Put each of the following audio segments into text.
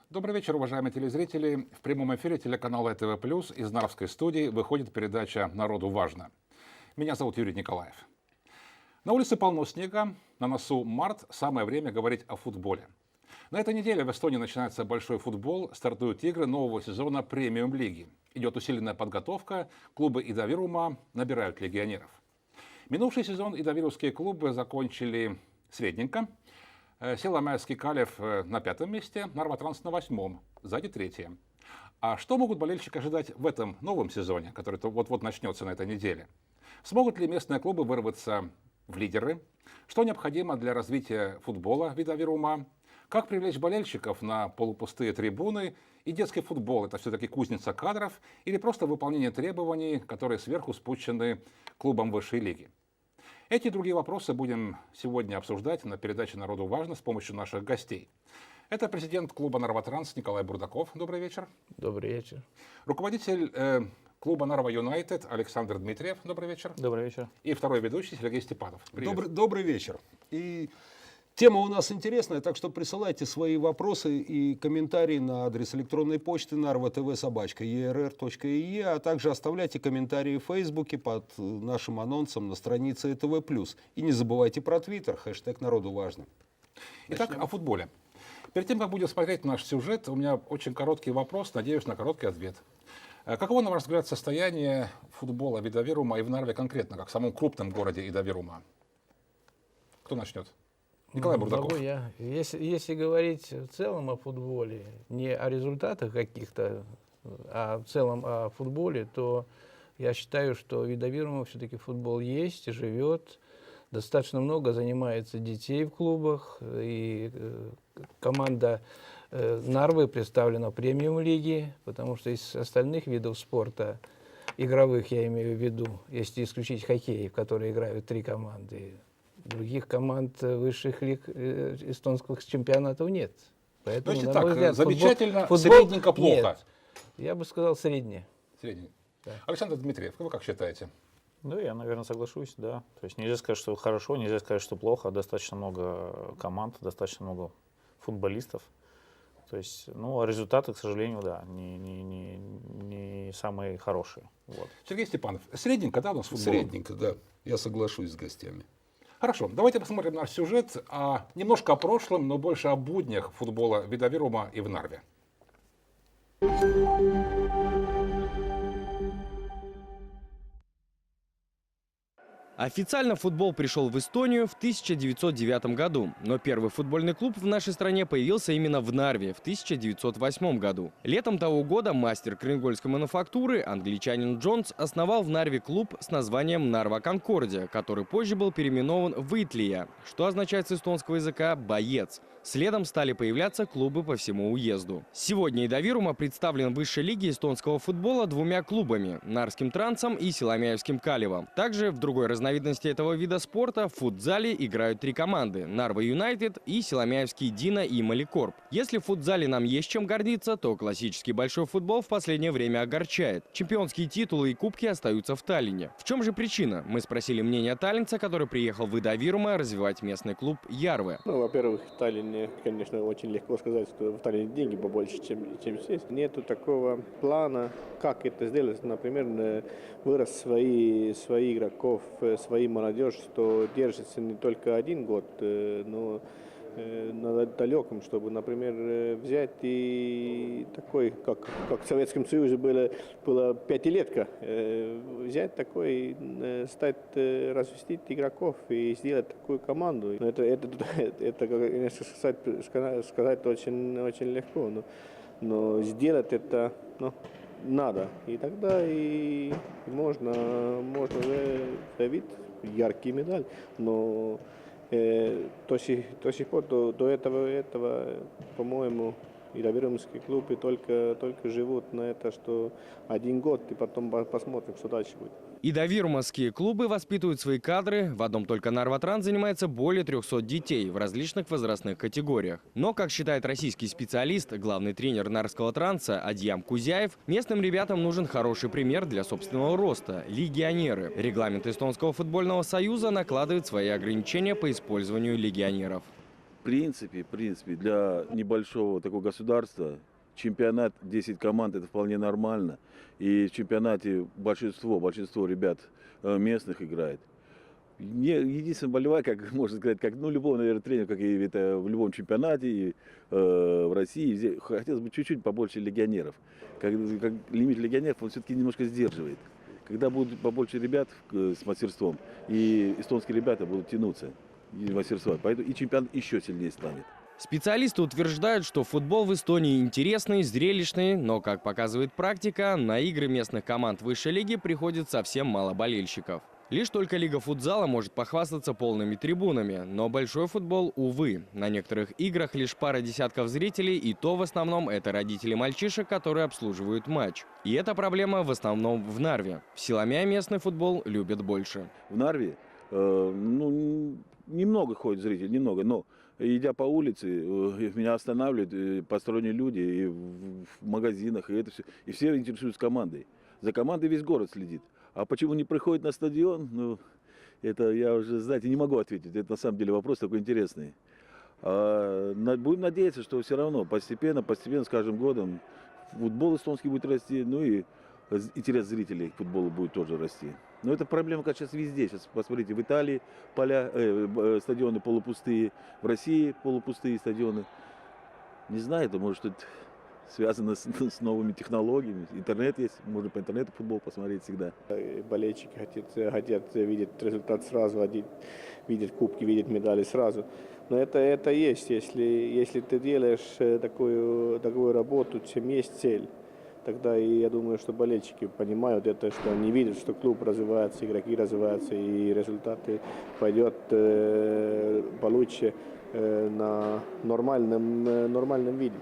Добрый вечер, уважаемые телезрители. В прямом эфире телеканала ТВ+, из Нарвской студии выходит передача «Народу важно». Меня зовут Юрий Николаев. На улице полно снега, на носу март, самое время говорить о футболе. На этой неделе в Эстонии начинается большой футбол, стартуют игры нового сезона премиум-лиги. Идет усиленная подготовка, клубы Ида-Вирума набирают легионеров. Минувший сезон идавирусские клубы закончили средненько. Силаmäeski Kalev на 5-м месте, Нарва Транс на 8-м, сзади 3-е. А что могут болельщики ожидать в этом новом сезоне, который вот-вот начнется на этой неделе? Смогут ли местные клубы вырваться в лидеры? Что необходимо для развития футбола Ида-Вирума? Как привлечь болельщиков на полупустые трибуны? И детский футбол – это все-таки кузница кадров или просто выполнение требований, которые сверху спущены клубам высшей лиги? Эти и другие вопросы будем сегодня обсуждать на передаче «Народу важно» с помощью наших гостей. Это президент клуба «Нарва Транс» Николай Бурдаков. Добрый вечер. Добрый вечер. Руководитель клуба «Нарва Юнайтед» Александр Дмитриев. Добрый вечер. Добрый вечер. И второй ведущий Сергей Степанов. Добрый вечер. И тема у нас интересная, так что присылайте свои вопросы и комментарии на адрес электронной почты narva.tv@err.ee, а также оставляйте комментарии в Фейсбуке под нашим анонсом на странице ТВ+. И не забывайте про Твиттер, хэштег «Народу важно». Итак, о футболе. Перед тем, как будем смотреть наш сюжет, у меня очень короткий вопрос, надеюсь на короткий ответ. Каково, на ваш взгляд, состояние футбола в Ида-Вирума и в Нарве конкретно, как в самом крупном городе Ида-Вирума? Кто начнет? Николай Бурдаков. Могу я. Если говорить в целом о футболе, не о результатах каких-то, а в целом о футболе, то я считаю, что в Ида-Вирума все-таки футбол есть, живет. Достаточно много занимается детей в клубах. И команда Нарвы представлена в премиум-лиге, потому что из остальных видов спорта, игровых я имею в виду, если исключить хоккей, в который играют 3 команды, других команд высших лиг эстонских чемпионатов нет. Поэтому, значит на мой так, взгляд, замечательно, футбол средненько, плохо. Нет, я бы сказал средне. Средненько. Да. Александр Дмитриев, вы как считаете? Ну, я, наверное, соглашусь, да. То есть нельзя сказать, что хорошо, нельзя сказать, что плохо. Достаточно много команд, достаточно много футболистов. То есть, ну, а результаты, к сожалению, да, не самые хорошие. Вот. Сергей Степанов, средненько, да, у нас футбол? Средненько, да. Я соглашусь с гостями. Хорошо, давайте посмотрим наш сюжет немножко о прошлом, но больше о буднях футбола в Ида-Вирума и в Нарве. Официально футбол пришел в Эстонию в 1909 году, но первый футбольный клуб в нашей стране появился именно в Нарве в 1908 году. Летом того года мастер кренгольской мануфактуры, англичанин Джонс, основал в Нарве клуб с названием Нарва Конкордия, который позже был переименован в Итлия, что означает с эстонского языка «боец». Следом стали появляться клубы по всему уезду. Сегодня Ида-Вирума представлен в высшей лиге эстонского футбола 2 клубами – Нарвским Трансом и Силаmäeским Kalevом. Также в другой разновидности этого вида спорта в футзале играют 3 команды – Нарва Юнайтед и Силаmäeский Дина и Маликорп. Если в футзале нам есть чем гордиться, то классический большой футбол в последнее время огорчает. Чемпионские титулы и кубки остаются в Таллине. В чем же причина? Мы спросили мнение таллинца, который приехал в Ида-Вирума развивать местный клуб Ярве. Ну, во-первых, в Таллине, конечно, очень легко сказать, что в Таллине деньги побольше, чем здесь. Нету такого плана, как это сделать. Например, вырос свои игроков, свои молодежь, что держится не только 1 год, но на далеком, чтобы, например, взять и такой, как в Советском Союзе было 5-летка, взять такой, стать, развести игроков и сделать такую команду. Это сказать очень легко, но сделать это надо. И тогда и можно заявить яркий медаль, но до сих пор, до этого, по-моему, Ида-Вирумские клубы только живут на это, что 1 год, и потом посмотрим, что дальше будет. И давирмовские клубы воспитывают свои кадры. В одном только Нарватран занимается более 300 детей в различных возрастных категориях. Но, как считает российский специалист, главный тренер Нарвского транса Адьям Кузяев, местным ребятам нужен хороший пример для собственного роста – легионеры. Регламент Эстонского футбольного союза накладывает свои ограничения по использованию легионеров. В принципе, для небольшого такого государства чемпионат 10 команд – это вполне нормально. И в чемпионате большинство ребят местных играет. Единственное, болевая, как можно сказать, как любого, наверное, тренера, как и это в любом чемпионате, и, в России, везде, хотелось бы чуть-чуть побольше легионеров. Как лимит легионеров, он все-таки немножко сдерживает. Когда будет побольше ребят с мастерством, и эстонские ребята будут тянуться и мастерства, поэтому и чемпионат еще сильнее станет. Специалисты утверждают, что футбол в Эстонии интересный, зрелищный, но, как показывает практика, на игры местных команд высшей лиги приходит совсем мало болельщиков. Лишь только Лига футзала может похвастаться полными трибунами, но большой футбол, увы. На некоторых играх лишь пара десятков зрителей, и то в основном это родители мальчишек, которые обслуживают матч. И эта проблема в основном в Нарве. В Силомя местный футбол любят больше. В Нарве немного ходит зрителей, немного, но идя по улице, меня останавливают посторонние люди и в магазинах, и это все. И все интересуются командой. За командой весь город следит. А почему не приходит на стадион? Ну, это я уже, знаете, не могу ответить. Это на самом деле вопрос такой интересный. Будем надеяться, что все равно постепенно, с каждым годом футбол эстонский будет расти, ну и интерес зрителей к футболу будет тоже расти. Но это проблема, как сейчас везде. Сейчас посмотрите, в Италии стадионы полупустые, в России полупустые стадионы. Не знаю, это может это связано с новыми технологиями. Интернет есть, можно по интернету футбол посмотреть всегда. Болельщики хотят видеть результат сразу, видеть кубки, видеть медали сразу. Но это есть, если ты делаешь такую работу, чем есть цель. Тогда и я думаю, что болельщики понимают это, что они видят, что клуб развивается, игроки развиваются, и результаты пойдет получше на нормальном виде.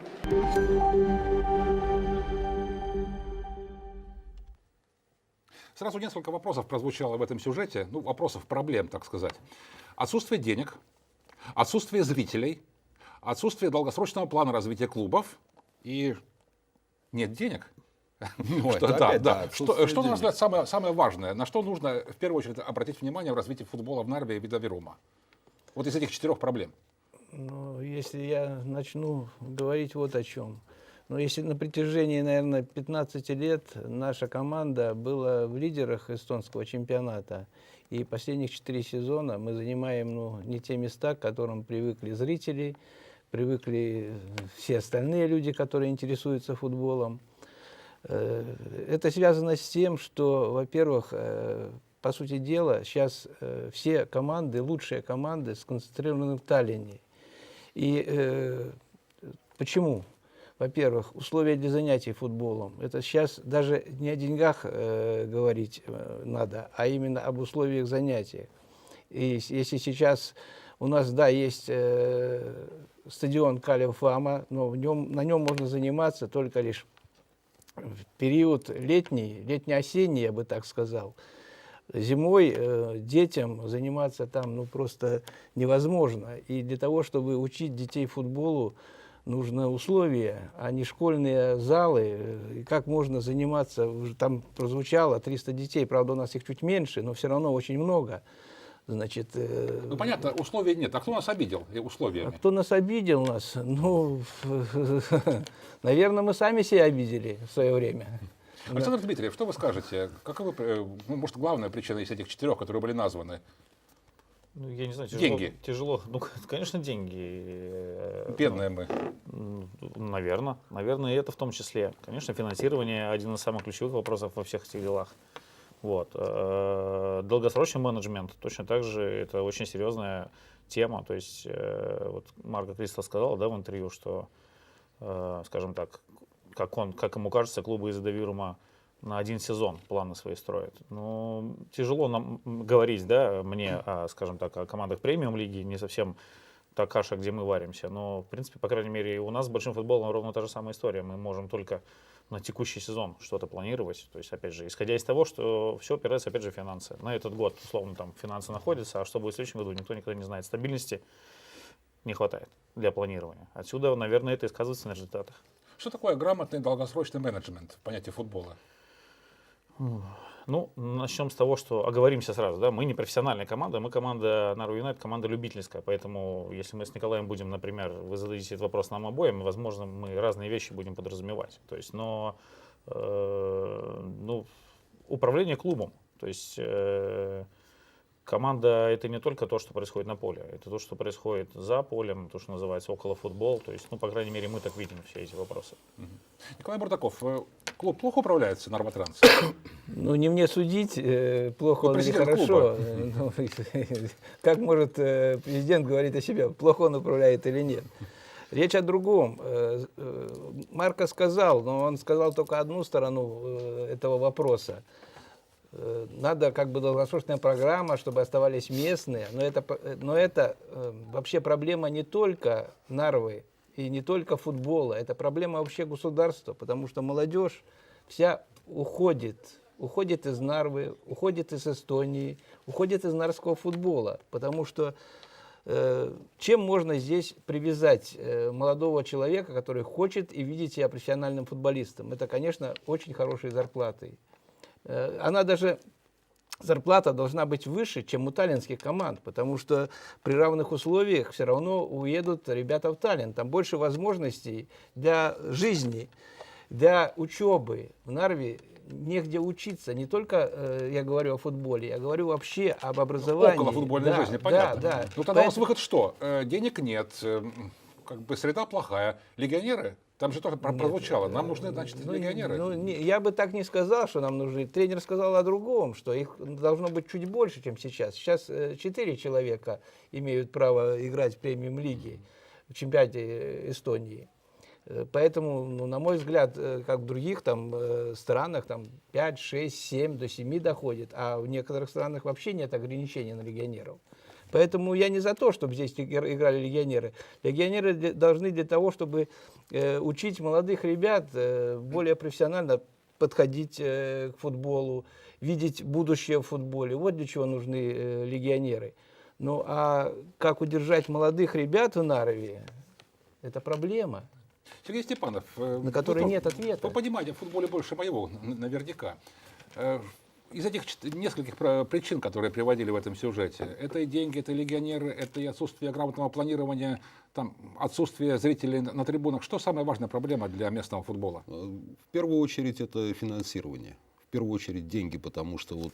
Сразу несколько вопросов прозвучало в этом сюжете, ну, вопросов, проблем, так сказать. Отсутствие денег, отсутствие зрителей, отсутствие долгосрочного плана развития клубов и нет денег. Что, на ваш взгляд, самое важное? На что нужно в первую очередь обратить внимание в развитии футбола в Нарве и Видавирума? Вот из этих 4 проблем. Ну, если я начну говорить вот о чем. Ну, если на протяжении, наверное, 15 лет наша команда была в лидерах эстонского чемпионата, и последних 4 сезона мы занимаем не те места, к которым привыкли зрители, привыкли все остальные люди, которые интересуются футболом. Это связано с тем, что, во-первых, по сути дела, сейчас все команды, лучшие команды сконцентрированы в Таллине. И почему? Во-первых, условия для занятий футболом. Это сейчас даже не о деньгах говорить надо, а именно об условиях занятий. И если сейчас у нас, да, есть стадион Калио-Фама, но на нем можно заниматься только лишь в период летний-осенний, я бы так сказал. Зимой детям заниматься там просто невозможно. И для того, чтобы учить детей футболу, нужны условия, а не школьные залы. И как можно заниматься, там прозвучало 300 детей, правда, у нас их чуть меньше, но все равно очень много. Значит, ну, понятно, условий нет. А кто нас обидел условиями? Кто нас обидел нас? Ну, наверное, мы сами себя обидели в свое время. Александр Дмитриев, что вы скажете? Какова, может, главная причина из этих 4, которые были названы? Ну, я не знаю, деньги. Тяжело. Ну, конечно, деньги. Бедные мы. Наверное, и это в том числе. Конечно, финансирование один из самых ключевых вопросов во всех этих делах. Вот. Долгосрочный менеджмент точно так же это очень серьезная тема. То есть, вот Марко Кристо сказал, да, в интервью, что, скажем так, как ему кажется, клубы из Видавирума на 1 сезон планы свои строят. Ну, тяжело нам говорить, да, мне, скажем так, о командах премиум-лиги, не совсем та каша, где мы варимся. Но, в принципе, по крайней мере, у нас с большим футболом ровно та же самая история. Мы можем только на текущий сезон что-то планировать. То есть, опять же, исходя из того, что все опирается, опять же, в финансы. На этот год, условно, там финансы находятся, а что будет в следующем году, никто никогда не знает. Стабильности не хватает для планирования. Отсюда, наверное, это и сказывается на результатах. Что такое грамотный долгосрочный менеджмент в понятии футбола? Ну, начнем с того, что оговоримся сразу, да, мы не профессиональная команда, мы команда Нарва Юнайтед, команда любительская, поэтому если мы с Николаем будем, например, вы зададите этот вопрос нам обоим, возможно, мы разные вещи будем подразумевать, то есть, но, ну, управление клубом, то есть, команда — это не только то, что происходит на поле, это то, что происходит за полем, то, что называется околофутбол. То есть, ну, по крайней мере, мы так видим все эти вопросы. Николай Бардаков, клуб плохо управляется, Нарватранс? Ну, не мне судить, плохо он или президент хорошо. Ну, как может президент говорить о себе, плохо он управляет или нет? Речь о другом. Марко сказал, но он сказал только одну сторону этого вопроса. Надо как бы долгосрочная программа, чтобы оставались местные, но это вообще проблема не только Нарвы и не только футбола, это проблема вообще государства, потому что молодежь вся уходит из Нарвы, уходит из Эстонии, уходит из нарвского футбола, потому что чем можно здесь привязать молодого человека, который хочет и видеть себя профессиональным футболистом? Это, конечно, очень хорошей зарплатой. Она даже, зарплата должна быть выше, чем у таллинских команд, потому что при равных условиях все равно уедут ребята в Таллин. Там больше возможностей для жизни, для учебы. В Нарве негде учиться. Не только я говорю о футболе, я говорю вообще об образовании. Около футбольной Да, жизни, понятно. Да. Ну тогда у вас выход что? Денег нет, как бы среда плохая. Легионеры? Там же тоже прозвучало. Нам нужны, значит, легионеры. Я бы так не сказал, что нам нужны. Тренер сказал о другом, что их должно быть чуть больше, чем сейчас. Сейчас 4 человека имеют право играть в премиум-лиге, в чемпионате Эстонии. Поэтому, ну, на мой взгляд, как в других там, странах, там 5, 6, 7, до 7 доходит, а в некоторых странах вообще нет ограничений на легионеров. Поэтому я не за то, чтобы здесь играли легионеры. Легионеры должны для того, чтобы учить молодых ребят более профессионально подходить к футболу, видеть будущее в футболе. Вот для чего нужны легионеры. Ну а как удержать молодых ребят в Нарве, это проблема, Сергей Степанов, на которой нет ответа. Вы понимаете в футболе больше моего, наверняка. Из этих нескольких причин, которые приводили в этом сюжете, это и деньги, это и легионеры, это и отсутствие грамотного планирования, там, отсутствие зрителей на трибунах. Что самая важная проблема для местного футбола? В первую очередь это финансирование. В первую очередь деньги, потому что вот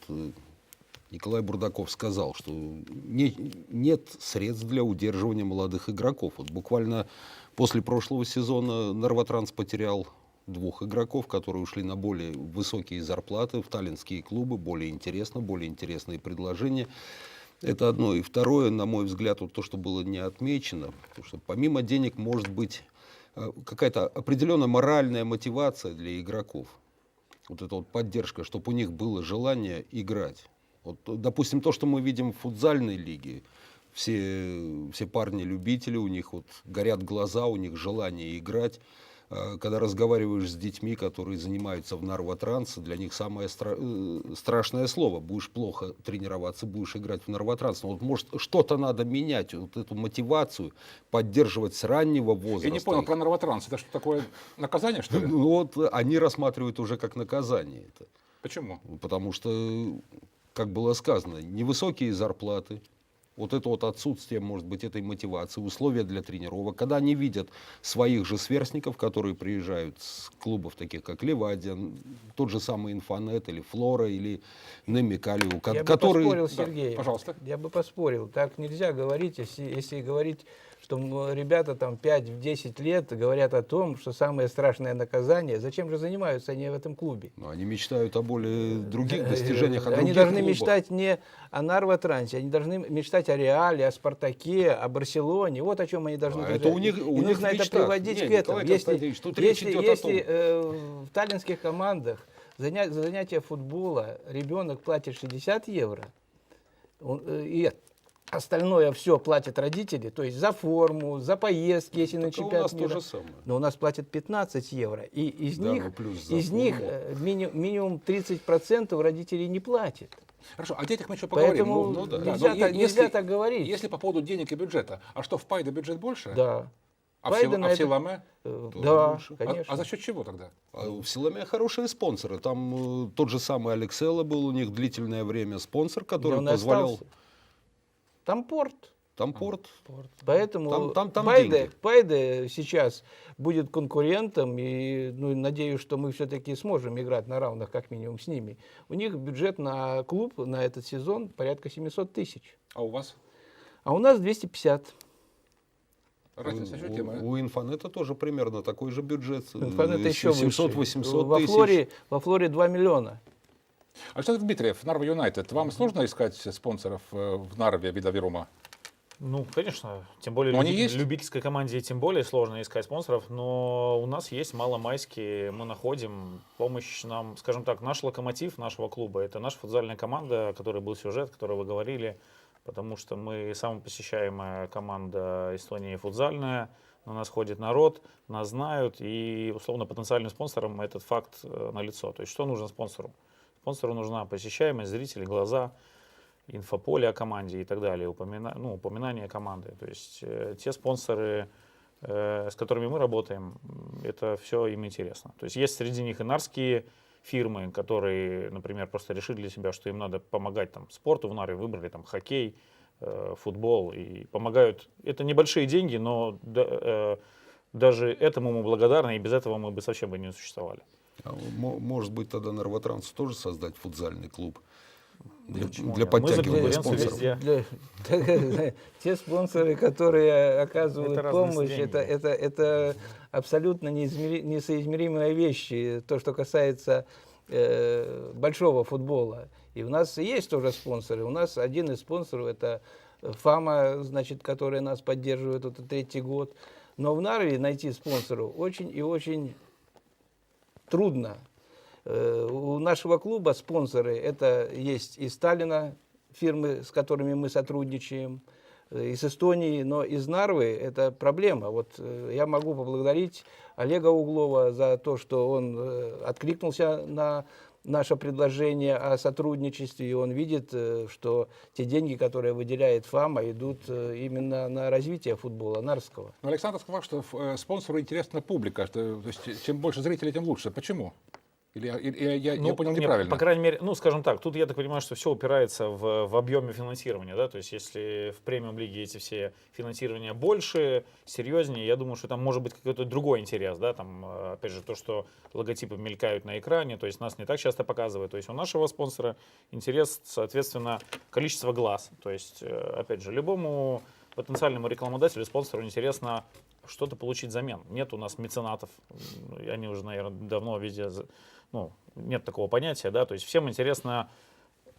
Николай Бардаков сказал, что нет средств для удерживания молодых игроков. Вот буквально после прошлого сезона Нарватранс потерял 2 игроков, которые ушли на более высокие зарплаты в таллинские клубы, более интересные предложения. Это одно. И второе, на мой взгляд, вот то, что было не отмечено, потому что помимо денег может быть какая-то определенная моральная мотивация для игроков. Вот эта вот поддержка, чтобы у них было желание играть. Вот, допустим, то, что мы видим в футзальной лиге, все парни-любители, у них вот горят глаза, у них желание играть. Когда разговариваешь с детьми, которые занимаются в Нарватрансе, для них самое страшное слово. Будешь плохо тренироваться, будешь играть в Нарватрансе. Вот, может, что-то надо менять, вот эту мотивацию поддерживать с раннего возраста. Я не понял про Нарватранс. Это что такое, наказание, что ли? Ну, вот они рассматривают уже как наказание это. Почему? Потому что, как было сказано, невысокие зарплаты. Вот это вот отсутствие, может быть, этой мотивации, условия для тренировок. Когда они видят своих же сверстников, которые приезжают с клубов, таких как Левадия, тот же самый Инфанет, или Флора, или Немикалиу, Я которые... бы поспорил, Сергей. Пожалуйста. Я бы поспорил. Так нельзя говорить, если говорить, что ребята там 5-10 лет говорят о том, что самое страшное наказание. Зачем же занимаются они в этом клубе? Ну, они мечтают о более других достижениях, о других Они должны клубах. мечтать не о Нарватрансе, они должны мечтать о Реале, о Спартаке, о Барселоне. Вот о чем они должны это мечтать. у них И в нужно это мечтах. приводить Нет, к этому. Николай Константинович, тут речь идет о том. Если в таллинских командах за занятие футбола ребенок платит 60 евро, остальное все платят родители, то есть за форму, за поездки, если на Так а у чемпионат нас то мира. же самое. Но у нас платят 15 евро, и из Да, них, ну плюс за из них форму. минимум 30% родителей не платят. Хорошо, о детях мы еще поговорим. Поэтому ну да. нельзя, но так, нельзя так говорить. Если по поводу денег и бюджета, а что в Пайде бюджет больше? Да. А Пайда в на это- Силаме? Да, больше. конечно. А за счет чего тогда? А в Силаме хорошие спонсоры. Там тот же самый Алексела был у них длительное время спонсор, который Да он и позволял... остался. Там порт. Там порт. Поэтому Там Пайде, деньги. сейчас будет конкурентом, и надеюсь, что мы все-таки сможем играть на равных как минимум с ними. У них бюджет на клуб на этот сезон порядка 700 тысяч, А у вас? а у нас 250. Разница ощутимая. У Инфанета тоже примерно такой же бюджет. Инфанет еще выше. 700-800 тысяч. Во Флоре 2 миллиона. Александр Дмитриев, Нарва Юнайтед. Вам сложно искать спонсоров в Нарве Видавирума? Ну, конечно, тем более Но они есть? любительской команде тем более сложно искать спонсоров, но у нас есть маломайские, мы находим помощь нам, скажем так, наш локомотив нашего клуба, это наша футзальная команда, о которой был сюжет, о которой вы говорили, потому что мы самая посещаемая команда Эстонии футзальная, на нас ходит народ, нас знают, и условно потенциальным спонсором этот факт налицо. То есть что нужно спонсору? Спонсору нужна посещаемость, зрители, глаза, инфополе о команде и так далее, упоминание команды. То есть те спонсоры, с которыми мы работаем, это все им интересно. То есть есть среди них и нарские фирмы, которые, например, просто решили для себя, что им надо помогать там, спорту в Нарве, выбрали там хоккей, футбол и помогают. Это небольшие деньги, но даже этому мы благодарны, и без этого мы бы совсем бы не существовали. А может быть, тогда Нарватрансу тоже создать футзальный клуб? Почему Для нет? Мы за подтягивания конкуренцию спонсоров. везде. Те спонсоры, которые оказывают Это разные помощь, деньги. это абсолютно несоизмеримые вещи. То, что касается большого футбола. И у нас есть тоже спонсоры. У нас один из спонсоров это ФАМА, значит, которая нас поддерживает вот 3-й год. Но в Нарве найти спонсоров очень и очень трудно. У нашего клуба спонсоры это есть из Сталина, фирмы, с которыми мы сотрудничаем, из Эстонии, но из Нарвы это проблема. Вот я могу поблагодарить Олега Углова за то, что он откликнулся на наше предложение о сотрудничестве, и он видит, что те деньги, которые выделяет ФАМА, идут именно на развитие футбола нарвского. Но Александр сказал, что спонсору интересна публика, что, то есть, чем больше зрителей, тем лучше. Почему? Или я понял нет, неправильно? По крайней мере, скажем так, тут я так понимаю, что все упирается в объеме финансирования, да, то есть если в премиум-лиге эти все финансирования больше, серьезнее, я думаю, что там может быть какой-то другой интерес, да, там, опять же, то, что логотипы мелькают на экране, то есть нас не так часто показывают, то есть у нашего спонсора интерес, соответственно, количество глаз, то есть, опять же, любому потенциальному рекламодателю, спонсору интересно что-то получить взамен. Нет у нас меценатов, они уже, наверное, давно везде, нет такого понятия, да, то есть всем интересно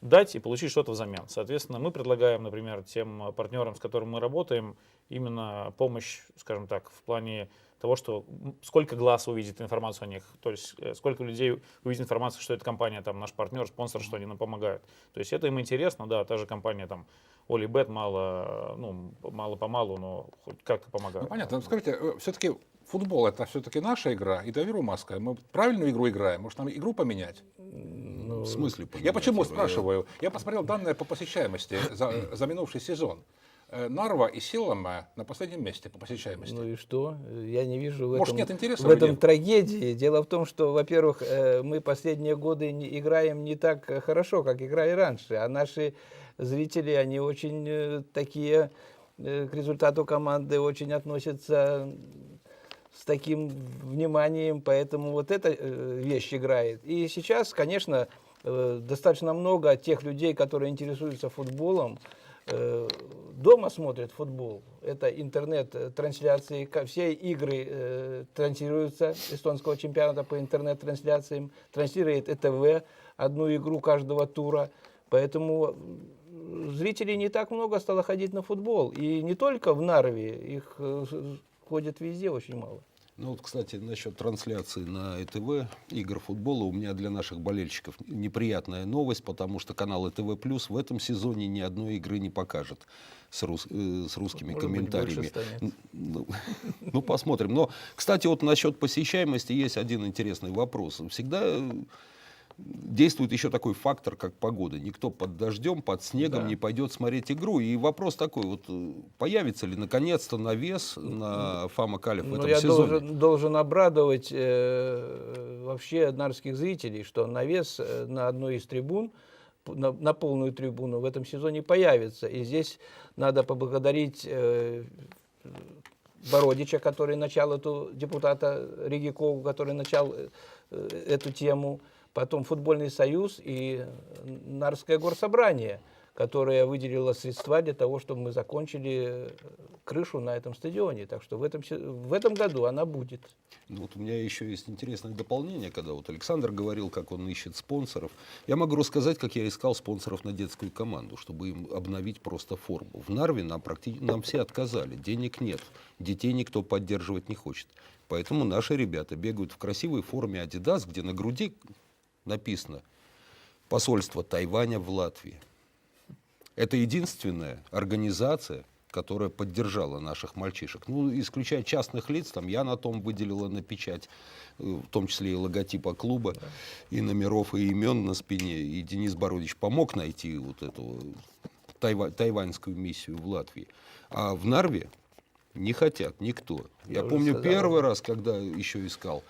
дать и получить что-то взамен. Соответственно, мы предлагаем, например, тем партнерам, с которыми мы работаем, именно помощь, скажем так, в плане того, что сколько глаз увидит информацию о них, то есть сколько людей увидит информацию, что эта компания, там, наш партнер, спонсор, что они нам помогают. То есть это им интересно, да, та же компания, там, Олибет мало-помалу, но хоть как-то помогает. Ну, понятно. Скажите, все-таки футбол это все-таки наша игра, и Давирумовская. Мы правильную игру играем? Может, нам игру поменять? В смысле поменять? Я почему спрашиваю? Я посмотрел данные по посещаемости за минувший сезон. Нарва и Силаме на последнем месте по посещаемости. Ну и что? Я не вижу в Может, этом, нет интереса в у этом людей? трагедии. Дело в том, что, во-первых, мы последние годы играем не так хорошо, как играли раньше, а наши зрители, они очень такие к результату команды очень относятся с таким вниманием, поэтому вот эта вещь играет. И сейчас, конечно, достаточно много тех людей, которые интересуются футболом, дома смотрят футбол. Это интернет-трансляции, все игры транслируются эстонского чемпионата по интернет-трансляциям, транслирует ЭТВ одну игру каждого тура, поэтому зрителей не так много стало ходить на футбол. И не только в Нарве, их ходит везде очень мало. Ну вот, кстати, насчет трансляции на ЭТВ игр футбола у меня для наших болельщиков неприятная новость, потому что канал ЭТВ Плюс в этом сезоне ни одной игры не покажет с русскими Может быть, комментариями. больше станет. Ну, посмотрим. Но, кстати, вот насчет посещаемости есть один интересный вопрос. Всегда действует еще такой фактор, как погода. Никто под дождем, под снегом Да. не пойдет смотреть игру. И вопрос такой, вот появится ли наконец-то навес на Фама Калев в Ну, этом я сезоне? должен обрадовать вообще нарских зрителей, что навес на одной из трибун, на полную трибуну в этом сезоне появится. И здесь надо поблагодарить Бородича, который начал депутата Ригикову, который начал эту тему, потом Футбольный союз и Нарское горсобрание, которое выделило средства для того, чтобы мы закончили крышу на этом стадионе. Так что в этом году она будет. Ну, вот у меня еще есть интересное дополнение, когда вот Александр говорил, как он ищет спонсоров. Я могу рассказать, как я искал спонсоров на детскую команду, чтобы им обновить просто форму. В Нарве нам все отказали, денег нет, детей никто поддерживать не хочет. Поэтому наши ребята бегают в красивой форме Adidas, где на груди написано «Посольство Тайваня в Латвии». Это единственная организация, которая поддержала наших мальчишек. Ну, исключая частных лиц, там я на том выделила на печать, в том числе и логотипа клуба, и номеров, и имен на спине. И Денис Бородич помог найти вот эту тайваньскую миссию в Латвии. А в Нарве не хотят никто. Я помню первый раз, когда еще искал,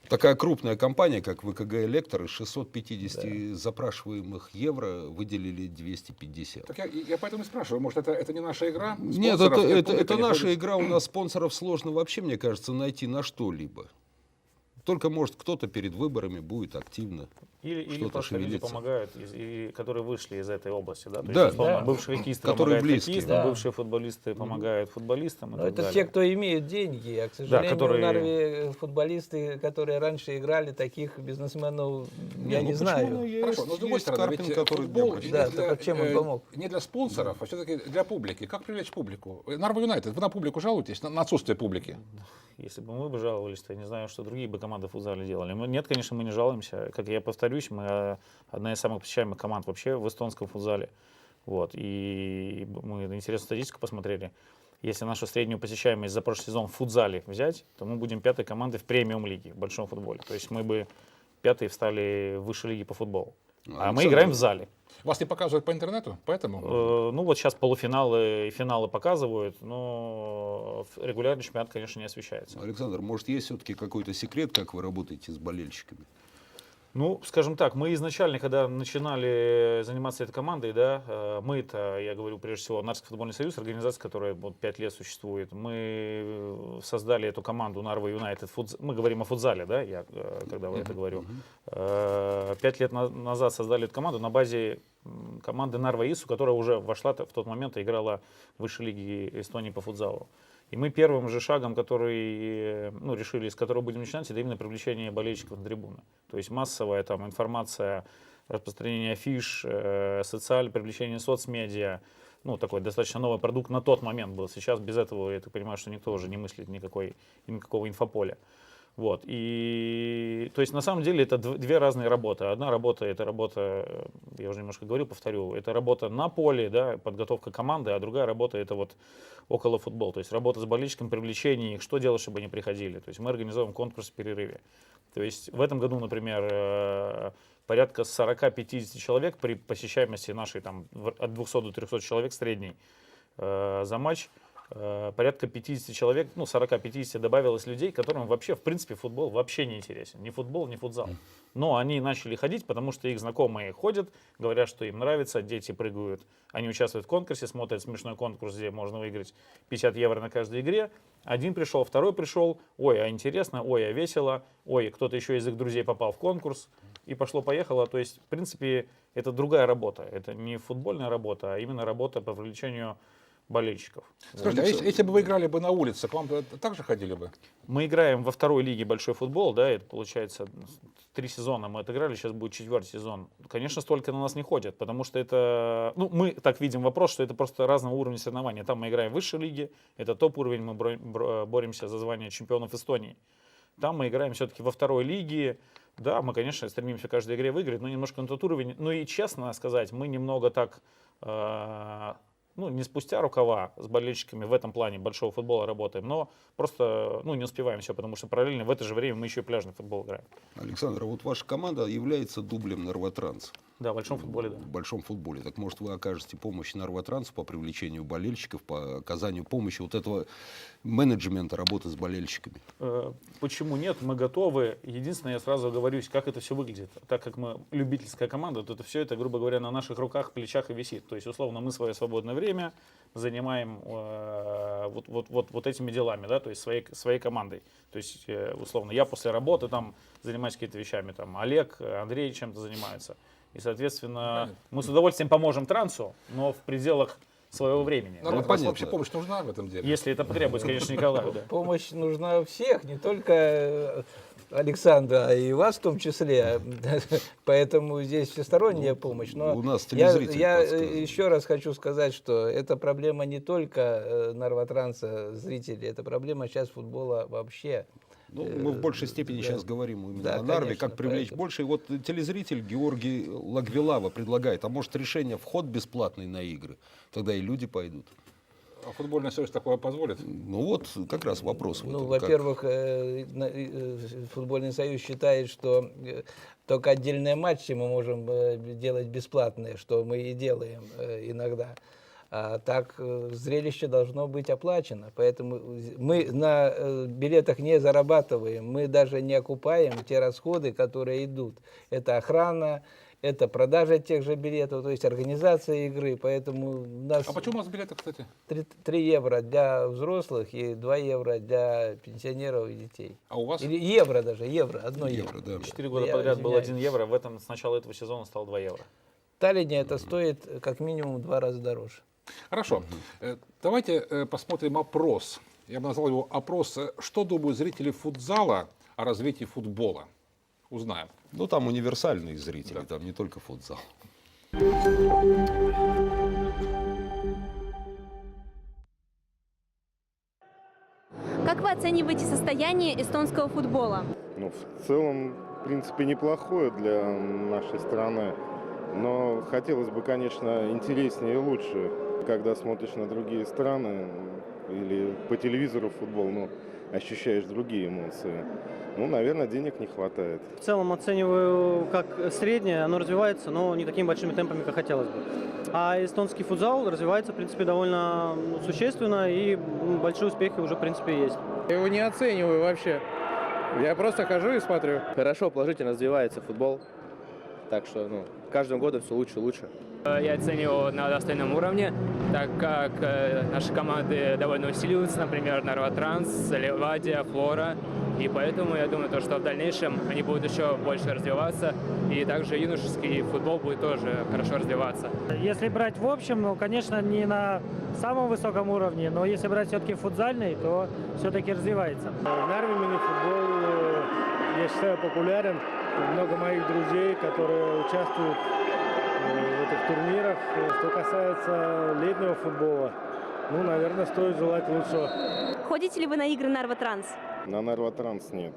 такая крупная компания, как ВКГ «Электор», из 650 запрашиваемых евро выделили 250. Так я поэтому и спрашиваю, может, это не наша игра? Нет, Спонсоров нет, это публика не наша ходит? игра. У нас спонсоров сложно вообще, мне кажется, найти на что-либо. Только, может, кто-то перед выборами будет активно Или что-то просто люди шевелиться. помогают, которые вышли из этой области. Да? То Да. есть, условно, Да. бывшие хоккеисты Которые помогают близкие. хоккеистам, Да. бывшие футболисты помогают футболистам и Но так это далее. те, кто имеет деньги, а, к сожалению, которые- в Нарве футболисты, которые раньше играли, таких бизнесменов я не знаю. Хорошо, но с другой стороны, ведь футбол днем Да, для- только чем он помог? не для спонсоров, а все-таки для публики. Как привлечь публику? Нарва Юнайтед, вы на публику жалуетесь, на отсутствие публики? Если бы мы бы жаловались, то я не знаю, что другие бы команды в футзале делали. Нет, конечно, мы не жалуемся. Как я повторюсь, мы одна из самых посещаемых команд вообще в эстонском футзале. Вот. И мы интересную статистику посмотрели. Если нашу среднюю посещаемость за прошлый сезон в футзале взять, то мы будем пятой командой в премиум-лиге, в большом футболе. То есть мы бы пятые встали в высшей лиге по футболу. А мы играем в зале. Вас не показывают по интернету, поэтому? Ну вот сейчас полуфиналы и финалы показывают, но регулярный чемпионат, конечно, не освещается. Александр, может, есть все-таки какой-то секрет, как вы работаете с болельщиками? Ну, скажем так, мы изначально, когда начинали заниматься этой командой, да, мы это, я говорю прежде всего, Нарвский футбольный союз, организация, которая вот 5 лет существует. Мы создали эту команду Нарва Юнайтед. Мы говорим о футзале, да, я когда это говорю. 5 лет назад создали эту команду на базе команды Нарва Ису, которая уже вошла в тот момент и играла в высшей лиге Эстонии по футзалу. И мы первым же шагом, который, решили, с которого будем начинать, это именно привлечение болельщиков на трибуны. То есть массовая там информация, распространение афиш, привлечение соцмедиа. Ну, такой достаточно новый продукт на тот момент был. Сейчас без этого, я так понимаю, что никто уже не мыслит никакого инфополя. Вот. И, то есть, на самом деле, это две разные работы. Одна работа, это работа, я уже немножко говорил, повторю, это работа на поле, да, подготовка команды, а другая работа, это вот около футбол. То есть, работа с болельщиками, привлечение их, что делать, чтобы они приходили. То есть, мы организуем конкурс в перерыве. То есть, в этом году, например, порядка 40-50 человек при посещаемости нашей там, от 200 до 300 человек средней за матч. Порядка 50 человек, 40-50 добавилось людей, которым вообще, в принципе, футбол вообще не интересен. Ни футбол, ни футзал. Но они начали ходить, потому что их знакомые ходят, говорят, что им нравится, дети прыгают. Они участвуют в конкурсе, смотрят смешной конкурс, где можно выиграть 50 евро на каждой игре. Один пришел, второй пришел, ой, а интересно, ой, а весело, ой, кто-то еще из их друзей попал в конкурс. И пошло-поехало. То есть, в принципе, это другая работа. Это не футбольная работа, а именно работа по привлечению болельщиков. Скажите, а если бы вы играли бы на улице, к вам также ходили бы? Мы играем во второй лиге большой футбол, да, это получается 3 сезона мы отыграли, сейчас будет 4-й сезон. Конечно, столько на нас не ходят, потому что это, ну, мы так видим вопрос, что это просто разного уровня соревнования. Там мы играем в высшей лиге, это топ-уровень, мы боремся за звание чемпионов Эстонии. Там мы играем все-таки во второй лиге. Да, мы, конечно, стремимся в каждой игре выиграть, но немножко на тот уровень. Ну и честно сказать, мы немного так, ну, не спустя рукава с болельщиками в этом плане большого футбола работаем, но просто, ну, не успеваем все, потому что параллельно в это же время мы еще и пляжный футбол играем. Александр, а вот ваша команда является дублем Нарватранс. Да, в большом футболе, да. В большом футболе. Так может вы окажете помощь Нарватрансу по привлечению болельщиков, по оказанию помощи вот этого менеджмента работы с болельщиками? Почему нет? Мы готовы. Единственное, я сразу оговорюсь, как это все выглядит. Так как мы любительская команда, то это все это, грубо говоря, на наших руках, плечах и висит. То есть, условно, мы свое свободное время занимаем вот этими делами, да, то есть своей командой. То есть, условно, я после работы там занимаюсь какими-то вещами, там Олег, Андрей чем-то занимаются. И, соответственно, мы с удовольствием поможем Трансу, но в пределах своего времени. Народ, понятно. вообще помощь нужна в этом деле? Если это потребуется, конечно, Николаю, да. Помощь нужна у всех, не только Александра, а и вас в том числе. Поэтому здесь всесторонняя помощь. Но у нас я телезритель подсказывает. еще раз хочу сказать, что это проблема не только Нарватранса, зрителей, это проблема сейчас футбола вообще. Ну, мы в большей степени да. сейчас говорим именно Да, о Нарве, конечно, как привлечь поэтому. больше. И вот телезритель Георгий Лагвилава предлагает, а может решение вход бесплатный на игры, тогда и люди пойдут. А футбольный союз такое позволит? Ну вот как раз вопрос. в Ну, этом. во-первых, футбольный союз считает, что только отдельные матчи мы можем делать бесплатные, что мы и делаем иногда. А так зрелище должно быть оплачено. Поэтому мы на билетах не зарабатываем, мы даже не окупаем те расходы, которые идут. Это охрана, это продажа тех же билетов, то есть организация игры. Поэтому у нас А почему у вас билеты, кстати? 3 евро для взрослых и 2 евро для пенсионеров и детей. А у вас? Или евро даже, евро, 1 евро. Евро, да. 4 года Я подряд был извиняюсь. 1 евро, с начала этого сезона стал 2 евро. В Таллине это стоит как минимум в 2 раза дороже. Хорошо. Давайте посмотрим опрос. Я бы назвал его опрос «Что думают зрители футзала о развитии футбола?» Узнаем. Ну там универсальные зрители, там не только футзал. Как вы оцениваете состояние эстонского футбола? Ну, в целом, в принципе, неплохое для нашей страны. Но хотелось бы, конечно, интереснее и лучше. Когда смотришь на другие страны или по телевизору футбол, ну, ощущаешь другие эмоции. Ну, наверное, денег не хватает. В целом оцениваю как среднее, оно развивается, но не такими большими темпами, как хотелось бы. А эстонский футзал развивается, в принципе, довольно существенно, и большие успехи уже, в принципе, есть. Я его не оцениваю вообще. Я просто хожу и смотрю. Хорошо, положительно развивается футбол. Так что, каждым годом все лучше и лучше. Я оцениваю на достойном уровне, так как наши команды довольно усиливаются, например, Нарватранс, Левадия, Флора. И поэтому я думаю, что в дальнейшем они будут еще больше развиваться. И также юношеский футбол будет тоже хорошо развиваться. Если брать в общем, конечно, не на самом высоком уровне, но если брать все-таки футзальный, то все-таки развивается. В Нарве мини-футбол, я считаю, популярен. Много моих друзей, которые участвуют в этих турнирах. Что касается летнего футбола, наверное, стоит желать лучшего. Ходите ли вы на игры Нарва-Транс? На Нарва-Транс нет,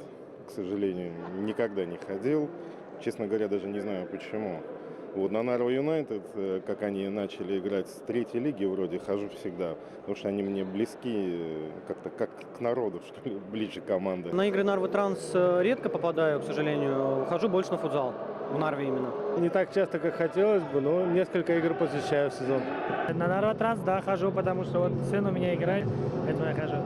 к сожалению, никогда не ходил. Честно говоря, даже не знаю почему. Вот на Нарва Юнайтед, как они начали играть с 3-й лиги, вроде хожу всегда, потому что они мне близки, как-то как к народу, что ли, ближе команды. На игры Нарва Транс редко попадаю, к сожалению. Хожу больше на футзал, в Нарве именно. Не так часто, как хотелось бы, но несколько игр посещаю в сезон. На Нарва-Транс, да, хожу, потому что вот сын у меня играет, поэтому я хожу.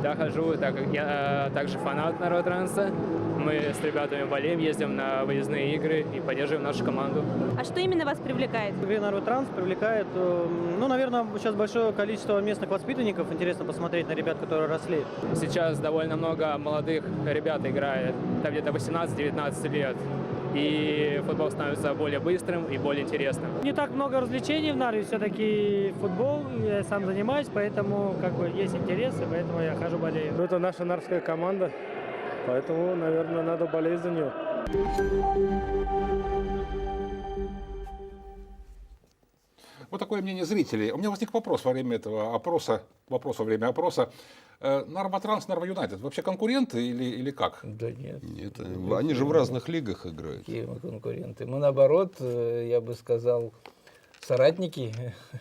Да, хожу, так как я также фанат Нарва-Транса. Мы с ребятами болеем, ездим на выездные игры и поддерживаем нашу команду. А что именно вас привлекает? В игре Нарва-Транс привлекает, наверное, сейчас большое количество местных воспитанников. Интересно посмотреть на ребят, которые росли. Сейчас довольно много молодых ребят играет, там где-то 18-19 лет. и футбол становится более быстрым и более интересным. Не так много развлечений в Нарве, все-таки футбол, я сам занимаюсь, поэтому как бы есть интересы, поэтому я хожу болею. Ну, это наша нарвская команда, поэтому, наверное, надо болеть за нее. Вот такое мнение зрителей. У меня возник вопрос во время этого опроса. Нарва Транс, Нарва Юнайтед вообще конкуренты или как? Да нет. Нет, они же в разных лигах играют. Какие мы конкуренты? Мы наоборот, я бы сказал, соратники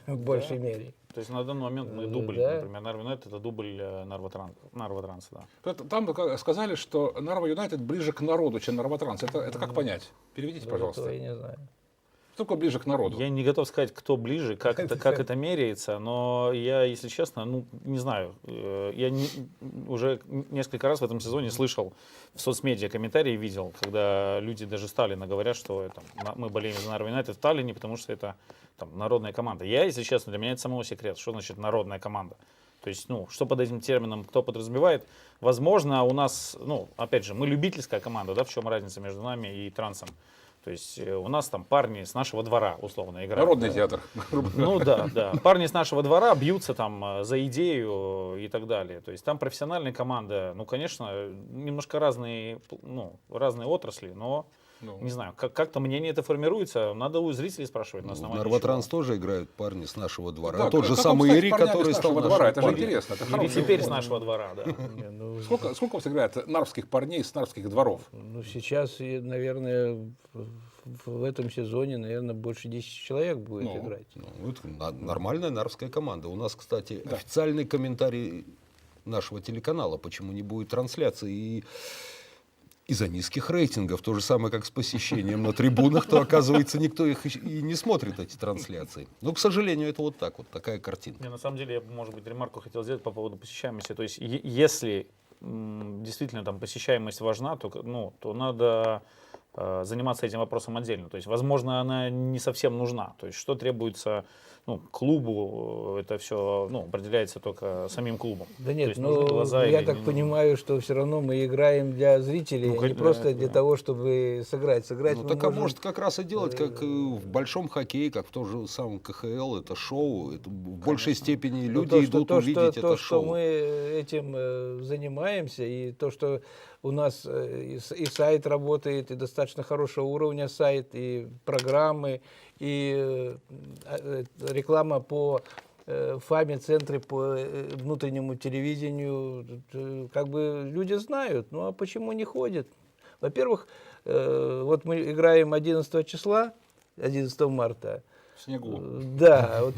в большей мере. То есть на данный момент мы дубль, Да. например, Нарва Юнайтед это дубль Нарва Транса, да. Там сказали, что Нарва Юнайтед ближе к народу, чем Нарва Транс. Это как понять? Переведите, пожалуйста. Этого я не знаю. Что такое ближе к народу? Я не готов сказать, кто ближе, как это меряется, но я, если честно, не знаю. Я уже несколько раз в этом сезоне слышал в соцмедиа комментарии, видел, когда люди даже Сталина говорят, что мы болеем за Нарва Юнайтед в Таллине, потому что это народная команда. Я, если честно, для меня это самого секрет, что значит народная команда. То есть, что под этим термином кто подразумевает. Возможно, у нас, опять же, мы любительская команда, да, в чем разница между нами и Трансом. То есть у нас там парни с нашего двора условно играют. Народный театр. Ну да. Парни с нашего двора бьются там за идею и так далее. То есть там профессиональная команда, конечно, немножко разные отрасли, но не знаю, как-то мнение это формируется. Надо у зрителей спрашивать на основании. Нарва Транс тоже играют парни с нашего двора. Да, Тот же как самый стать Ири, парнями который с стал нашего нашим двора. Это же парнем. интересно. Это Или хороший теперь с вопрос. нашего двора, да. Сколько у вас играет нарвских парней с нарвских дворов? Сейчас, наверное, в этом сезоне, наверное, больше 10 человек будет играть. Это нормальная нарвская команда. У нас, кстати, официальный комментарий нашего телеканала, почему не будет трансляции. И из-за низких рейтингов, то же самое, как с посещением на трибунах, то, оказывается, никто их и не смотрит, эти трансляции. Но, к сожалению, это вот так вот, такая картинка. На самом деле, я, может быть, ремарку хотел сделать по поводу посещаемости. То есть, если действительно там посещаемость важна, то надо заниматься этим вопросом отдельно. То есть, возможно, она не совсем нужна. То есть, что требуется клубу, это все определяется только самим клубом. Да нет, есть, глаза я или так не понимаю, что все равно мы играем для зрителей, не просто для того, чтобы сыграть. Сыграть мы Так можем... может как раз и делать, как в большом хоккее, как в том же самом КХЛ, это шоу. Это в большей степени люди идут увидеть это шоу. Что мы этим занимаемся, и то, что у нас и сайт работает, и достаточно хорошего уровня сайт, и программы, и реклама по ФАМе, центре по внутреннему телевидению, как бы люди знают, а почему не ходят? Во-первых, вот мы играем 11 числа, 11 марта, В снегу. Да, вот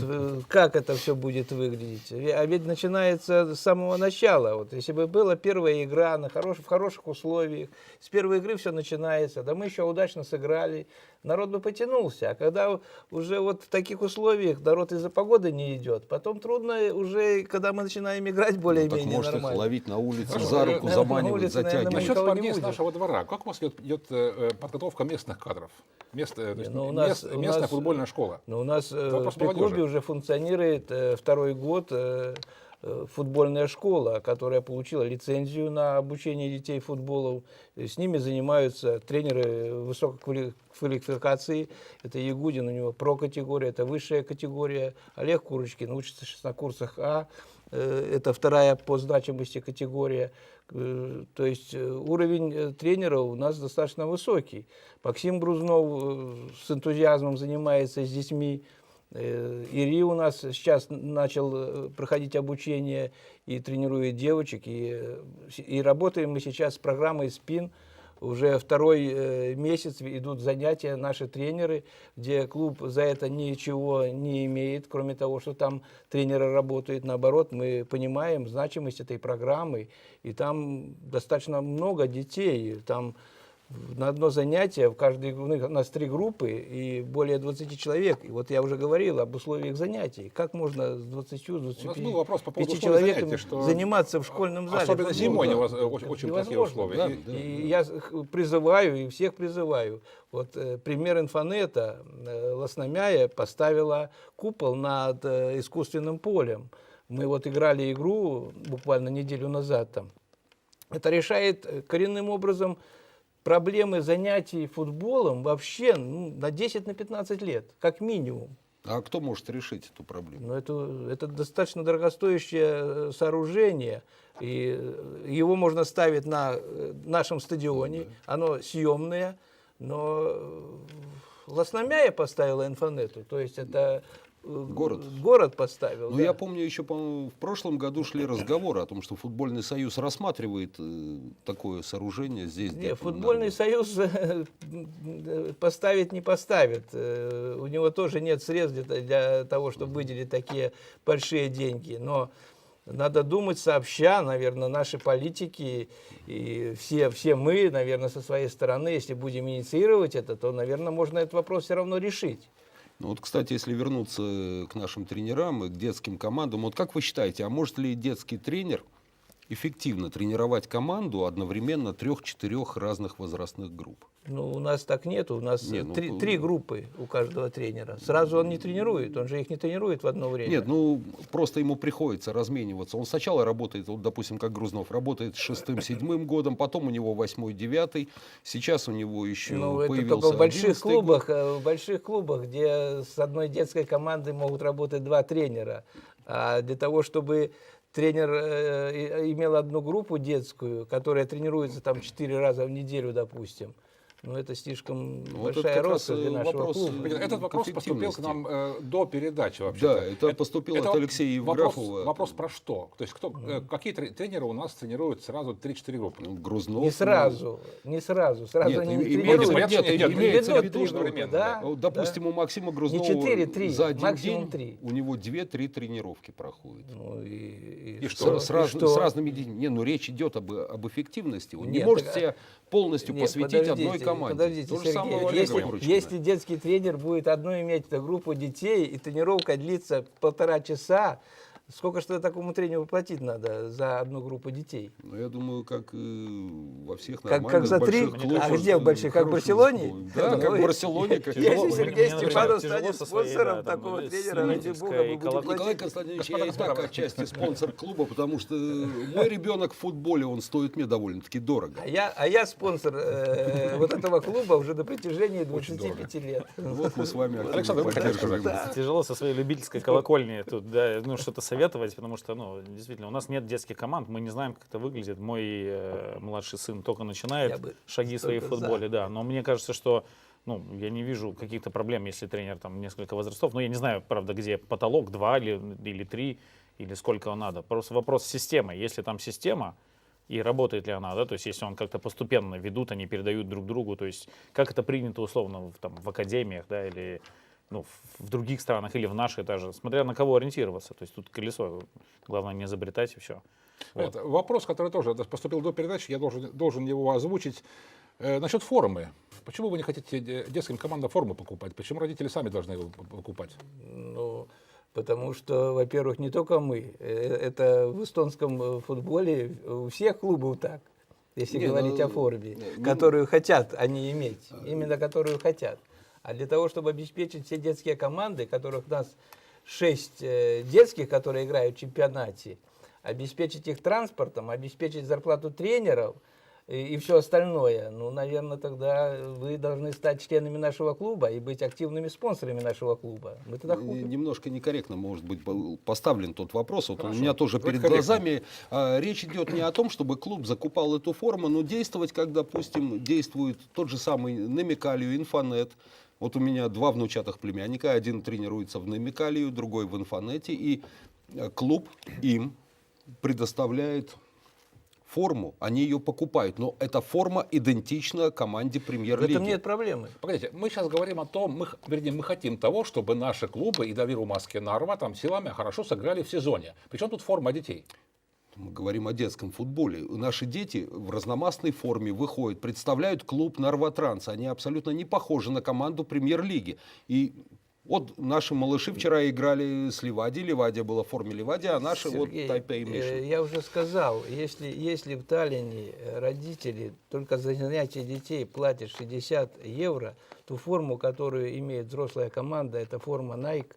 как это все будет выглядеть? А ведь начинается с самого начала. Вот если бы была первая игра в хороших условиях, с первой игры все начинается, да мы еще удачно сыграли, народ бы потянулся. А когда уже вот в таких условиях народ из-за погоды не идет, потом трудно уже, когда мы начинаем играть более-менее так может нормально. их ловить на улице, за руку заманивать, затягивать. Насчет парней с нашего двора. Как у вас идет подготовка местных кадров? Местная футбольная школа. Но у нас при клубе уже функционирует второй год футбольная школа, которая получила лицензию на обучение детей футболу. С ними занимаются тренеры высокой квалификации. Это Ягудин, у него про-категория, это высшая категория. Олег Курочкин учится на курсах А, это вторая по значимости категория. То есть уровень тренера у нас достаточно высокий. Максим Грузнов с энтузиазмом занимается с детьми. Ири у нас сейчас начал проходить обучение и тренирует девочек. И работаем мы сейчас с программой СПИН. Уже второй месяц идут занятия, наши тренеры, где клуб за это ничего не имеет, кроме того, что там тренеры работают. Наоборот, мы понимаем значимость этой программы, и там достаточно много детей. Там на одно занятие, у нас 3 группы и более 20 человек. И вот я уже говорил об условиях занятий. Как можно с 20-25 человеками заниматься в школьном зале? Особенно зимой у вас очень плохие условия. И я призываю, и всех призываю. Вот пример Инфонета. Лосномяя поставила купол над искусственным полем. Мы вот играли игру буквально неделю назад там. Это решает коренным образом проблемы занятий футболом вообще на 10-15 лет, как минимум. А кто может решить эту проблему? Но это достаточно дорогостоящее сооружение, и его можно ставить на нашем стадионе, оно съемное, но Лосномяя поставила Инфонету, то есть это город поставил. Ну, да. я помню, еще в прошлом году шли разговоры о том, что футбольный союз рассматривает такое сооружение здесь. Нет, футбольный союз поставить не поставит. У него тоже нет средств для того, чтобы выделить такие большие деньги. Но надо думать сообща, наверное, наши политики и все мы, наверное, со своей стороны, если будем инициировать это, то, наверное, можно этот вопрос все равно решить. Ну вот, кстати, если вернуться к нашим тренерам и к детским командам, вот как вы считаете, а может ли детский тренер эффективно тренировать команду одновременно 3-4 разных возрастных групп? Ну, у нас так нет, у нас три группы у каждого тренера. Сразу он не тренирует, он же их не тренирует в одно время. Нет, ну просто ему приходится размениваться. Он сначала работает, вот, допустим, как Грузнов, работает с 6-7 годом, потом у него 8-9, сейчас у него еще появился это только в 11-й больших клубах, где с одной детской командой могут работать 2 тренера. А для того, чтобы тренер имел одну группу детскую, которая тренируется там 4 раза в неделю, допустим, ну, это слишком большая роскошь для нашего клуба. Этот вопрос поступил к нам до передачи вообще. Да, это поступил от Алексея Евграфова. Вопрос про что? То есть какие тренеры у нас тренируют сразу 3-4 группы? Ну, Грузнов. Не сразу. Сразу нет, они не имеется в виду, что да? Допустим, у Максима Грузнова не 4-3, за один максимум день 3. у него 2-3 тренировки проходят. Ну, и что? С разными детьми. Не, ну речь идет об эффективности. Он не может себя полностью посвятить одной команде. Подождите, Сергей, если детский тренер будет одну иметь группу детей, и тренировка длится 1,5 часа, сколько что такому тренеру платить надо за одну группу детей? Ну, я думаю, как во всех нормальных как за 3? больших клубах. А где в больших? Как в Барселоне? Да, как в Барселоне. Если Сергей Степанов станет спонсором такого тренера, ради бога, мы будем платить. Николай Константинович, я и так отчасти спонсор клуба, потому что мой ребенок в футболе, он стоит мне довольно-таки дорого. А я спонсор вот этого клуба уже на протяжении 25 лет. Вот мы с вами Александр, вы хотите сказать? Тяжело со своей любительской колокольни тут, да, ну, что-то советовать, потому что, ну, действительно, у нас нет детских команд, мы не знаем, как это выглядит. Мой младший сын только начинает шаги свои в футболе, да, но мне кажется, что, ну, я не вижу каких-то проблем, если тренер там несколько возрастов, но я не знаю, правда, где потолок, 2 или 3, или сколько надо. Просто вопрос системы. Если там система, и работает ли она, да, то есть если он как-то постепенно ведут, они передают друг другу, то есть как это принято условно в академиях, да, или ну, в других странах, или в нашей даже, смотря на кого ориентироваться, то есть тут колесо, главное не изобретать и все. Вот. Вопрос, который тоже поступил до передачи, я должен его озвучить. Насчет формы. Почему вы не хотите детским командам форму покупать? Почему родители сами должны его покупать? Ну, потому что, во-первых, не только мы. Это в эстонском футболе у всех клубов так, если говорить о форме, которую хотят они иметь, именно которую хотят. А для того, чтобы обеспечить все детские команды, которых у нас 6 детских, которые играют в чемпионате, обеспечить их транспортом, обеспечить зарплату тренеров и все остальное, ну, наверное, тогда вы должны стать членами нашего клуба и быть активными спонсорами нашего клуба. Мы тогда купим. Немножко некорректно, может быть, поставлен тот вопрос. Вот у меня тоже перед глазами речь идет не о том, чтобы клуб закупал эту форму, но действовать, как, допустим, действует тот же самый Немикалию, Инфонет. Вот у меня 2 внучатых племянника, один тренируется в Немикалию, другой в Инфонете, и клуб им предоставляет форму, они ее покупают, но эта форма идентична команде премьер-лиги. В этом нет проблемы. Погодите, мы сейчас говорим о том, мы хотим того, чтобы наши клубы и Давир Умаски Нарва там силами хорошо сыграли в сезоне. Причем тут форма детей? Мы говорим о детском футболе. Наши дети в разномастной форме выходят, представляют клуб Нарва Транс. Они абсолютно не похожи на команду премьер-лиги. И вот наши малыши вчера играли с Ливадией. Ливадия была в форме Ливадия, а наши Сергей, вот Тайпей Мишель. Я уже сказал, если в Таллине родители только за занятия детей платят 60 евро, ту форму, которую имеет взрослая команда, это форма Nike,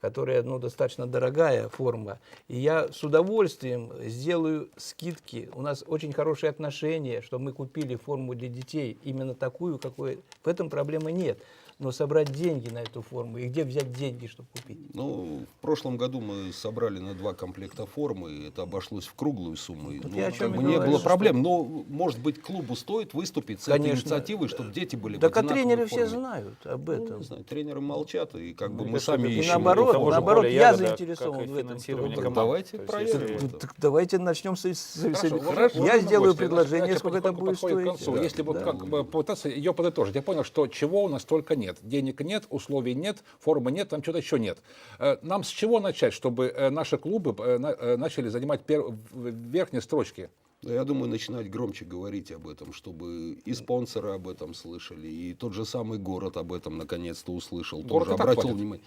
которая достаточно дорогая форма. И я с удовольствием сделаю скидки. У нас очень хорошие отношения, что мы купили форму для детей именно такую, какой. В этом проблемы нет. Но собрать деньги на эту форму, и где взять деньги, чтобы купить? Ну, в прошлом году мы собрали на 2 комплекта формы, это обошлось в круглую сумму. Вот Ну, я о чем как и бы не говорю, было что- проблем, но, может быть, клубу стоит выступить с этой Конечно. инициативой, чтобы дети были в Так а одинаковой тренеры все форме. знают об Ну, этом. не знаю, тренеры молчат, и как бы Мне мы кажется, сами это И ищем. наоборот, того же наоборот, поля я ягода, заинтересован как и в этом. финансирование чтобы- Так команд. давайте То есть, проверим если- это. Так давайте начнем с Хорошо, Я сделаю гости, предложение, наше сколько это потихоньку будет подходит к стоить. концу. Да. Если вот Да. как бы попытаться ее подытожить, я понял, что чего у нас только нет. Денег нет, условий нет, формы нет, там что-то еще нет. Нам с чего начать, чтобы наши клубы начали занимать верхние строчки? Я думаю, начинать громче говорить об этом, чтобы и спонсоры об этом слышали, и тот же самый город об этом наконец-то услышал, Город тоже и так обратил платит. внимание.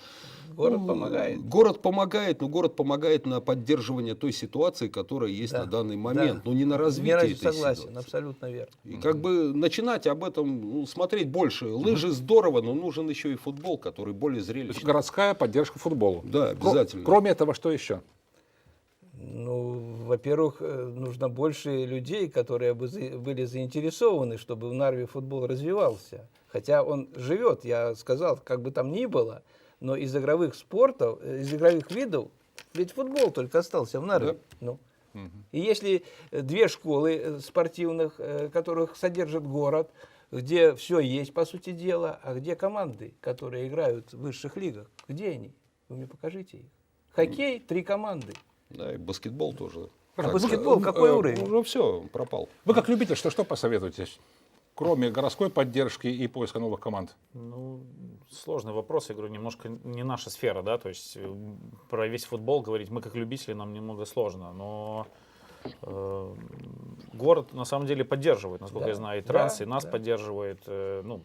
Город помогает. Город помогает, но город помогает на поддерживание той ситуации, которая есть Да, на данный момент, да. но не на развитие этой Согласен, ситуации. абсолютно верно. И как бы начинать об этом, смотреть больше. Лыжи здорово, но нужен еще и футбол, который более То есть зрелищный. городская поддержка футболу. Да, обязательно. Кроме этого, что еще? Ну, во-первых, нужно больше людей, которые бы были заинтересованы, чтобы в Нарве футбол развивался. Хотя он живет, я сказал, как бы там ни было, но из игровых спортов, из игровых видов, ведь футбол только остался в Нарве. Ну. И если 2 школы спортивных, которых содержит город, где все есть, по сути дела, а где команды, которые играют в высших лигах, где они? Вы мне покажите их. Хоккей, 3 команды. Да, и баскетбол тоже. А баскетбол какой уровень? Уже все, пропал. Вы как любитель, что посоветуете? Кроме городской поддержки и поиска новых команд? Ну, сложный вопрос, я говорю, немножко не наша сфера, да, то есть про весь футбол говорить мы как любители нам немного сложно, но город на самом деле поддерживает, насколько я знаю, и Транс, и нас поддерживает, ну,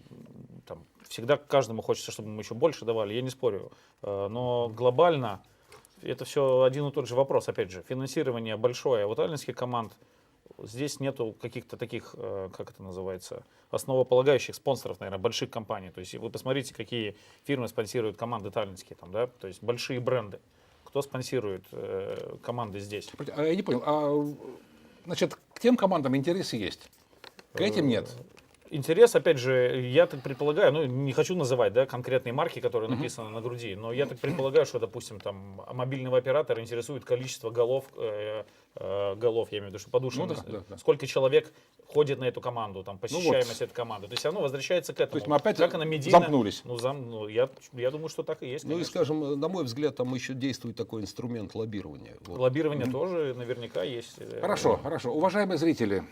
там, всегда каждому хочется, чтобы мы еще больше давали, я не спорю, но глобально это все один и тот же вопрос, опять же, финансирование большое, а вот альнинских команд здесь нету каких-то таких, как это называется, основополагающих спонсоров, наверное, больших компаний. То есть вы посмотрите, какие фирмы спонсируют команды таллинские, там, да, то есть большие бренды. Кто спонсирует команды здесь? Я не понял. Значит, к тем командам интерес есть, к этим нет. Интерес, опять же, я так предполагаю, ну, не хочу называть, да, конкретные марки, которые написаны на груди, но я так предполагаю, что, допустим, там, мобильного оператора интересует количество голов, я имею в виду, что подушек, сколько человек ходит на эту команду, там, посещаемость этой команды. То есть оно возвращается к этому. То есть мы опять как она медийно, замкнулись. Я думаю, что так и есть, Ну и, конечно. скажем, на мой взгляд, там еще действует такой инструмент лоббирования. Вот. Лоббирование тоже наверняка есть. Хорошо. Уважаемые зрители,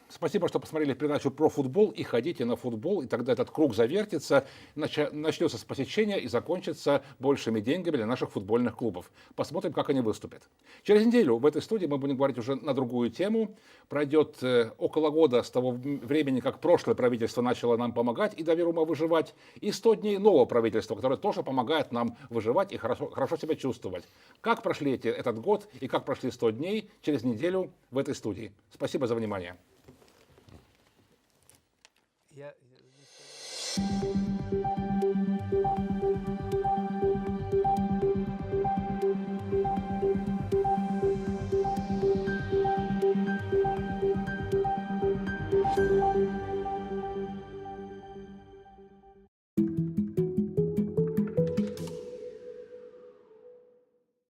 спасибо, что посмотрели передачу про футбол и ходите на футбол, и тогда этот круг завертится, начнется с посещения и закончится большими деньгами для наших футбольных клубов. Посмотрим, как они выступят. Через неделю в этой студии мы будем говорить уже на другую тему. Пройдет около года с того времени, как прошлое правительство начало нам помогать и Доверума выживать, и 100 дней нового правительства, которое тоже помогает нам выживать и хорошо себя чувствовать. Как прошли этот год и как прошли 100 дней через неделю в этой студии. Спасибо за внимание. Я